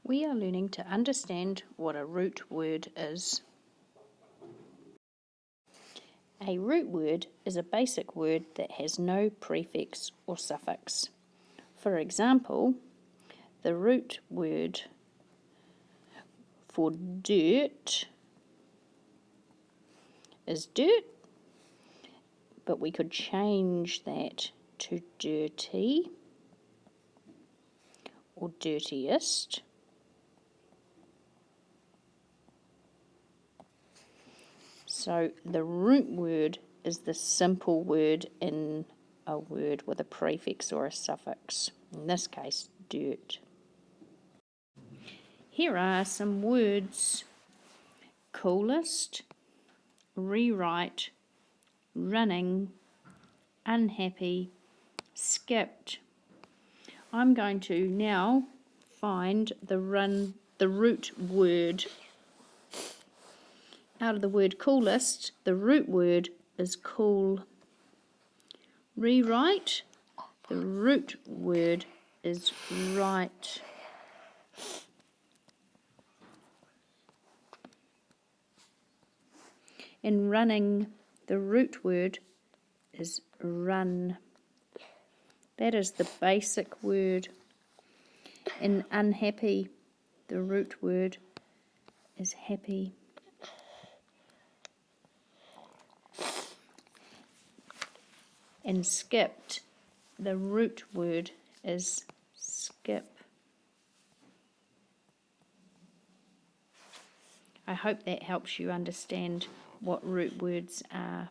We are learning to understand what a root word is. A root word is a basic word that has no prefix or suffix. For example, the root word for dirt is dirt, but we could change that to dirty or dirtiest. So the root word is the simple word in a word with a prefix or a suffix, in this case dirt. Here are some words: coolest, rewrite, running, unhappy, skipped. I'm going to now find the root word. Out of the word coolest, the root word is cool. Rewrite, the root word is write. In running, the root word is run. That is the basic word. In unhappy, the root word is happy. In skipped, the root word is skip. I hope that helps you understand what root words are.